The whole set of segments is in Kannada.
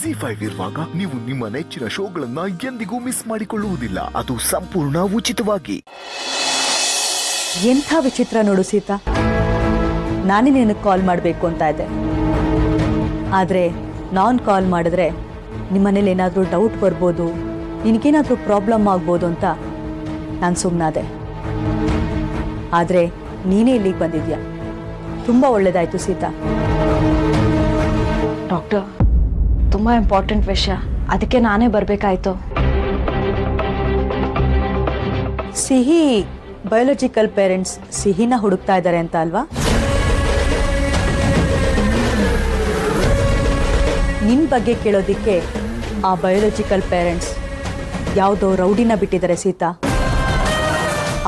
ಜಿ5 ಇರುವಾಗ ನೀವು ನಿಮ್ಮ ನೆಚ್ಚಿನ ಶೋಗಳನ್ನ ಎಂದಿಗೂ ಮಿಸ್ ಮಾಡಿಕೊಳ್ಳುವುದಿಲ್ಲ. ಅದು ಸಂಪೂರ್ಣ ಉಚಿತವಾಗಿ. ಎಂಥ ವಿಚಿತ್ರ ನೋಡು ಸೀತಾ, ನಾನೇ ನಿನಗೆ ಕಾಲ್ ಮಾಡಬೇಕು ಅಂತ ಇದ್ದೆ. ಆದರೆ ನಾನು ಕಾಲ್ ಮಾಡಿದ್ರೆ ನಿಮ್ಮನೇಲಿ ಏನಾದರೂ ಡೌಟ್ ಬರ್ಬೋದು, ನಿನಗೇನಾದರೂ ಪ್ರಾಬ್ಲಮ್ ಆಗ್ಬೋದು ಅಂತ ನಾನು ಸುಮ್ಮನಾದೆ. ಆದರೆ ನೀನೇ ಇಲ್ಲಿಗೆ ಬಂದಿದ್ಯಾ, ತುಂಬ ಒಳ್ಳೆಯದಾಯಿತು ಸೀತಾ. ಡಾಕ್ಟರ್, ತುಂಬ ಇಂಪಾರ್ಟೆಂಟ್ ವಿಷಯ, ಅದಕ್ಕೆ ನಾನೇ ಬರಬೇಕಾಯ್ತು. ಸಿಹಿ ಬಯೋಲಜಿಕಲ್ ಪೇರೆಂಟ್ಸ್ ಸಿಹಿನ ಹುಡುಕ್ತಾ ಇದ್ದಾರೆ ಅಂತ ಅಲ್ವಾ? ನಿನ್ನ ಬಗ್ಗೆ ಕೇಳೋದಿಕ್ಕೆ ಆ ಬಯೋಲಜಿಕಲ್ ಪೇರೆಂಟ್ಸ್ ಯಾವುದೋ ರೌಡಿನ ಬಿಟ್ಟಿದ್ದಾರೆ ಸೀತಾ.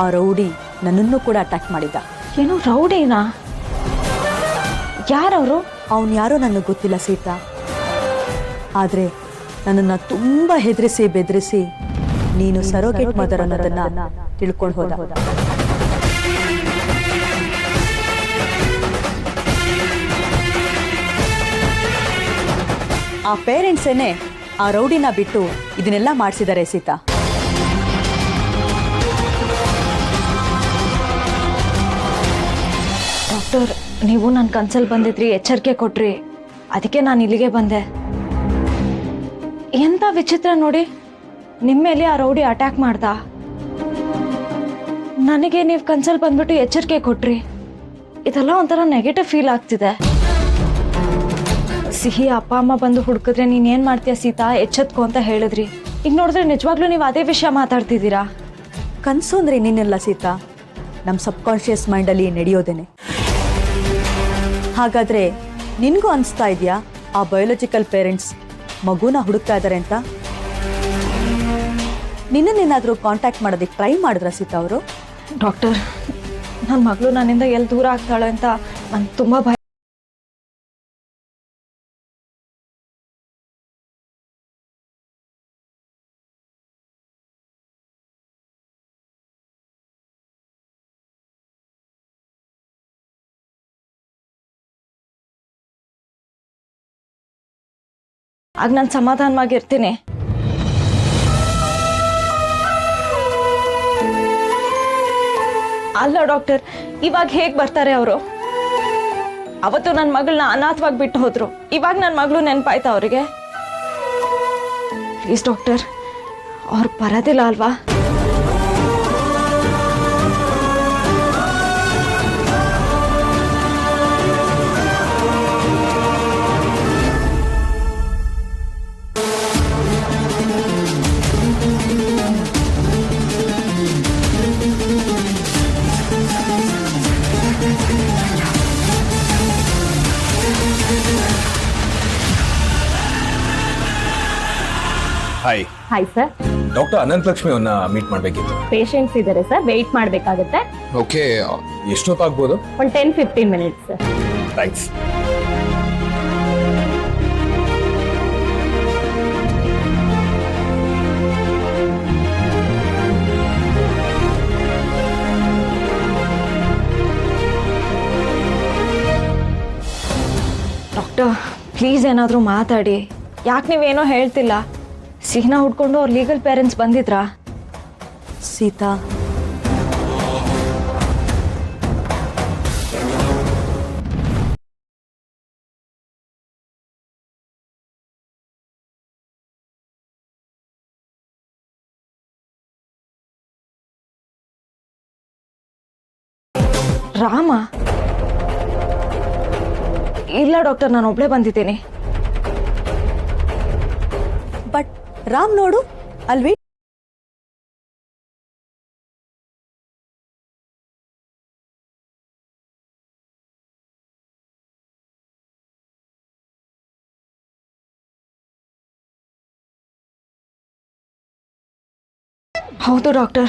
ಆ ರೌಡಿ ನನ್ನನ್ನು ಕೂಡ ಅಟ್ಯಾಕ್ ಮಾಡಿದ್ದ. ಏನು ರೌಡಿನಾ? ಯಾರವರು? ಅವನು ಯಾರೋ ನನಗೆ ಗೊತ್ತಿಲ್ಲ ಸೀತಾ. ಆದರೆ ನನ್ನನ್ನು ತುಂಬ ಹೆದರಿಸಿ ಬೆದರಿಸಿ ನೀನು ಸರೋಗೇಟ್ ಮದರ್ ಅನ್ನೋದನ್ನ ತಿಳ್ಕೊಂಡು ಹೋದ. ಆ ಪೇರೆಂಟ್ಸೇನೆ ಆ ರೌಡಿನ ಬಿಟ್ಟು ಇದನ್ನೆಲ್ಲ ಮಾಡಿಸಿದ್ದಾರೆ ಸೀತಾ. ಡಾಕ್ಟರ್, ನೀವು ನನ್ನ ಕನ್ಸಲ್ಲಿ ಬಂದಿದ್ರಿ, ಎಚ್ಚರಿಕೆ ಕೊಟ್ರಿ, ಅದಕ್ಕೆ ನಾನು ಇಲ್ಲಿಗೆ ಬಂದೆ. ಎಂಥ ವಿಚಿತ್ರ ನೋಡಿ, ನಿಮ್ಮ ಮೇಲೆ ಆ ರೌಡಿ ಅಟ್ಯಾಕ್ ಮಾಡ್ದ. ನನಗೆ ನೀವು ಕನ್ಸಲ್ಲಿ ಬಂದ್ಬಿಟ್ಟು ಎಚ್ಚರಿಕೆ ಕೊಟ್ರಿ. ಇದೆಲ್ಲ ಒಂಥರ ನೆಗೆಟಿವ್ ಫೀಲ್ ಆಗ್ತಿದೆ. ಸಿಹಿ ಅಪ್ಪ ಅಮ್ಮ ಬಂದು ಹುಡುಕಿದ್ರೆ ನೀನೇನು ಮಾಡ್ತೀಯ ಸೀತಾ, ಎಚ್ಚೆತ್ಕೊ ಅಂತ ಹೇಳಿದ್ರಿ. ಈಗ ನೋಡಿದ್ರೆ ನಿಜವಾಗ್ಲೂ ನೀವು ಅದೇ ವಿಷಯ ಮಾತಾಡ್ತಿದ್ದೀರಾ. ಕನಸು ಅಂದರೆ ಇನ್ನೇನಿಲ್ಲ ಸೀತಾ, ನಮ್ಮ ಸಬ್ಕಾನ್ಷಿಯಸ್ ಮೈಂಡಲ್ಲಿ ನಡೆಯೋದೇನೆ. ಹಾಗಾದರೆ ನಿನಗೂ ಅನಿಸ್ತಾ ಇದೆಯಾ ಆ ಬಯೋಲಜಿಕಲ್ ಪೇರೆಂಟ್ಸ್ ಮಗುನ ಹುಡುಕ್ತಾ ಇದ್ದಾರೆ ಅಂತ? ನಿನ್ನನ್ನೇನಾದರೂ ಕಾಂಟ್ಯಾಕ್ಟ್ ಮಾಡೋದಕ್ಕೆ ಟ್ರೈ ಮಾಡಿದ್ರ ಸೀತಾ ಅವರು? ಡಾಕ್ಟರ್, ನನ್ನ ಮಗಳು ನನ್ನಿಂದ ಎಲ್ಲಿ ದೂರ ಆಗ್ತಾಳೆ ಅಂತ ನಂಗೆ ತುಂಬ ಭಯ. ಆಗ ನಾನು ಸಮಾಧಾನವಾಗಿರ್ತೀನಿ. ಅಲ್ಲ ಡಾಕ್ಟರ್, ಇವಾಗ ಹೇಗೆ ಬರ್ತಾರೆ ಅವರು? ಅವತ್ತು ನನ್ನ ಮಗಳನ್ನ ಅನಾಥವಾಗಿ ಬಿಟ್ಟು ಹೋದ್ರು, ಇವಾಗ ನನ್ನ ಮಗಳು ನೆನಪಾಯ್ತಾ ಅವರಿಗೆ? ಪ್ಲೀಸ್ ಡಾಕ್ಟರ್, ಅವ್ರು ಬರೋದಿಲ್ಲ ಅಲ್ವಾ? ಹಾಯ್. Hi sir. ಡಾಕ್ಟರ್ ಅನಂತ ಲಕ್ಷ್ಮಿ ಅವ್ರನ್ನ ಮೀಟ್ ಮಾಡಬೇಕಿತ್ತು. ಪೇಷಂಟ್ಸ್ ಇದ್ದಾರೆ ಸರ್, ವೆಯ್ಟ್ ಮಾಡಬೇಕಾಗುತ್ತೆ. ಓಕೆ, ಎಷ್ಟೊತ್ತು ಆಗ್ಬೋದು? ಒಂದು 10-15 minutes sir. Thanks. Doctor, please ಏನಾದರೂ ಮಾತಾಡಿ. ಯಾಕೆ ನೀವೇನೋ ಹೇಳ್ತಿಲ್ಲ? ಸಿಹಿನ ಹುಡ್ಕೊಂಡು ಅವ್ರ ಲೀಗಲ್ ಪೇರೆಂಟ್ಸ್ ಬಂದಿದ್ರಾ? ಸೀತಾ, ರಾಮ? ಇಲ್ಲ ಡಾಕ್ಟರ್, ನಾನು ಒಬ್ಳೇ ಬಂದಿದ್ದೀನಿ. ಬಟ್ ರಾಮ್ ನೋಡು ಅಲ್ವಿ. ಹೌದು ಡಾಕ್ಟರ್,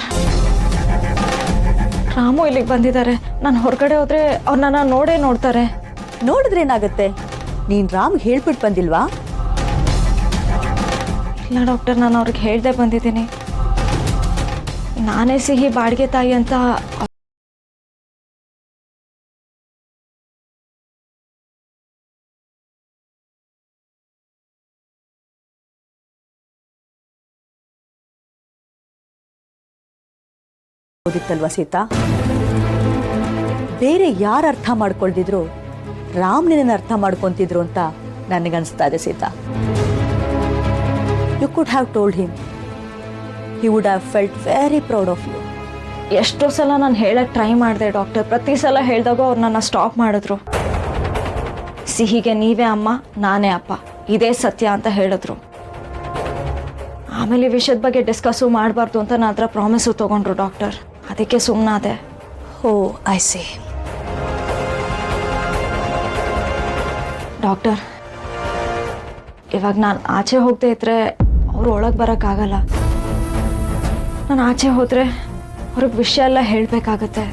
ರಾಮು ಇಲ್ಲಿಗೆ ಬಂದಿದ್ದಾರೆ. ನಾನು ಹೊರಗಡೆ ಹೋದ್ರೆ ಅವ್ರು ನನ್ನ ನೋಡೇ ನೋಡ್ತಾರೆ. ನೋಡಿದ್ರೆ ಏನಾಗುತ್ತೆ? ನೀನು ರಾಮ್ ಹೇಳ್ಬಿಟ್ಟು ಬಂದಿಲ್ವಾ? ಇಲ್ಲ ಡಾಕ್ಟರ್, ನಾನು ಅವ್ರಿಗೆ ಹೇಳ್ದೆ ಬಂದಿದ್ದೀನಿ. ನಾನೇ ಸಿಹಿ ಬಾಡಿಗೆ ತಾಯಿ ಅಂತ ಓದಿತ್ತಲ್ವಾ ಸೀತಾ? ಬೇರೆ ಯಾರು ಅರ್ಥ ಮಾಡ್ಕೊಳ್ದಿದ್ರು ರಾಮ್ ನಿನ್ನ ಅರ್ಥ ಮಾಡ್ಕೊಂತಿದ್ರು ಅಂತ ನನಗನ್ಸ್ತಾ ಇದೆ Sita. You could have told him. He would have felt very proud of you. ಎಷ್ಟೋ ಸಲ ನಾನು ಹೇಳಕ್ ಟ್ರೈ ಮಾಡಿದೆ ಡಾಕ್ಟರ್. ಪ್ರತಿ ಸಲ ಹೇಳಿದಾಗ ಅವ್ರು ನನ್ನ ಸ್ಟಾಪ್ ಮಾಡಿದ್ರು. ಸಿಹಿಗೆ ನೀವೇ ಅಮ್ಮ, ನಾನೇ ಅಪ್ಪ, ಇದೇ ಸತ್ಯ ಅಂತ ಹೇಳಿದ್ರು. ಆಮೇಲೆ ಈ ವಿಷಯದ ಬಗ್ಗೆ ಡಿಸ್ಕಸ್ಸು ಮಾಡಬಾರ್ದು ಅಂತ ನನ್ನ ಹತ್ರ ಪ್ರಾಮಿಸು ತಗೊಂಡ್ರು ಡಾಕ್ಟರ್. ಅದಕ್ಕೆ ಸುಮ್ಮನಾದೆ. ಓ ಐ ಸಿ. ಡಾಕ್ಟರ್, ಇವಾಗ ನಾನು ಆಚೆ ಹೋಗದೆ ಇದ್ರೆ ಅವ್ರು ಒಳಗೆ ಬರೋಕ್ಕಾಗಲ್ಲ. ನಾನು ಆಚೆ ಹೋದರೆ ಅವ್ರಿಗೆ ವಿಷಯ ಎಲ್ಲ ಹೇಳಬೇಕಾಗತ್ತೆ.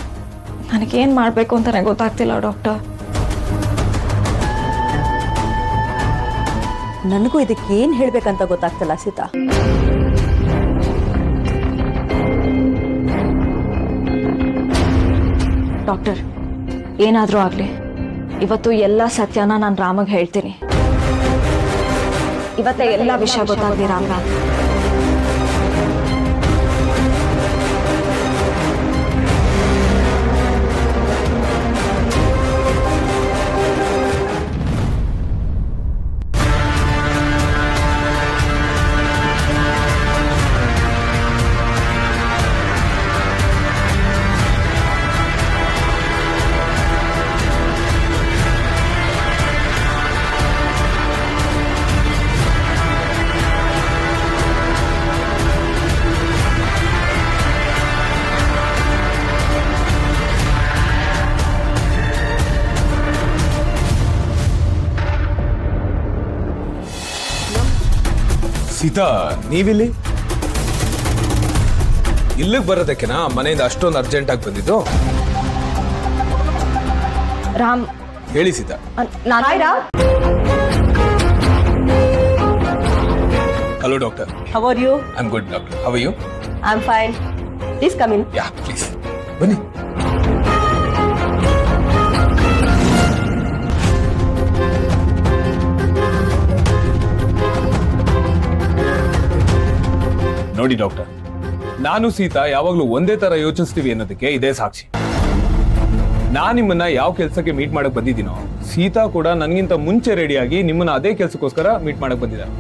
ನನಗೇನು ಮಾಡಬೇಕು ಅಂತ ನನಗೆ ಗೊತ್ತಾಗ್ತಿಲ್ಲ ಡಾಕ್ಟರ್. ನನಗೂ ಇದಕ್ಕೆ ಏನು ಹೇಳಬೇಕಂತ ಗೊತ್ತಾಗ್ತಿಲ್ಲ ಸೀತಾ. ಡಾಕ್ಟರ್, ಏನಾದರೂ ಆಗಲಿ ಇವತ್ತು ಎಲ್ಲ ಸತ್ಯನ ನಾನು ರಾಮಗೆ ಹೇಳ್ತೀನಿ. ಇವತ್ತೇ ಎಲ್ಲ ವಿಷಯ ಗೊತ್ತಾಗಲಿ ರಾಮ್ಗೆ. ಸೀತಾ, ನೀವಿಲ್ಲಿ ಇಲ್ಲಿಗೆ ಬರೋದಕ್ಕೆನಾ ಮನೆಯಿಂದ ಅಷ್ಟೊಂದು ಅರ್ಜೆಂಟ್ ಆಗಿ ಬಂದಿದ್ದು? ರಾಮ್, ಹೇಳಿ Sita. Hello doctor. How are you? I am good doctor. How are you? I am fine. Please come in. Yeah please ಬನ್ನಿ. ನೋಡಿ ಡಾಕ್ಟರ್, ನಾನು ಸೀತಾ ಯಾವಾಗ್ಲೂ ಒಂದೇ ತರ ಯೋಚಿಸ್ತೀವಿ ಅನ್ನೋದಕ್ಕೆ ಇದೇ ಸಾಕ್ಷಿ. ನಾನ್ ನಿಮ್ಮನ್ನ ಯಾವ ಕೆಲಸಕ್ಕೆ ಮೀಟ್ ಮಾಡಕ್ ಬಂದಿದ್ದೀನೋ, ಸೀತಾ ಕೂಡ ನನಗಿಂತ ಮುಂಚೆ ರೆಡಿಯಾಗಿ ನಿಮ್ಮನ್ನ ಅದೇ ಕೆಲಸಕ್ಕೋಸ್ಕರ ಮೀಟ್ ಮಾಡಕ್ ಬಂದಿದ್ದಾರೆ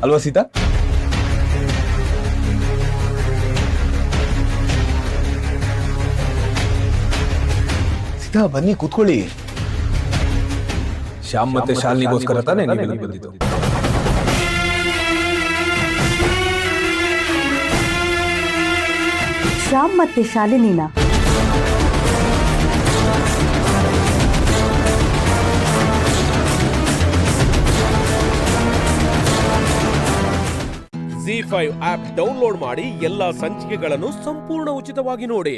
ಅಲ್ವಾ ಸೀತಾ? ಸೀತಾ ಬನ್ನಿ ಕೂತ್ಕೊಳ್ಳಿ. ಶ್ಯಾಮ್ ಮತ್ತೆ ಶಾಲಿನಿಗೋಸ್ಕರ ತಾನೇ ನೀವು ಇಲ್ಲಿಗೆ ಬಂದಿದ್ದು? ಶ್ಯಾಮ್ ಮತ್ತೆ ಶಾಲಿನಿನ ZEE5 ಆಪ್ ಡೌನ್ಲೋಡ್ ಮಾಡಿ ಎಲ್ಲಾ ಸಂಚಿಕೆಗಳನ್ನು ಸಂಪೂರ್ಣ ಉಚಿತವಾಗಿ ನೋಡಿ.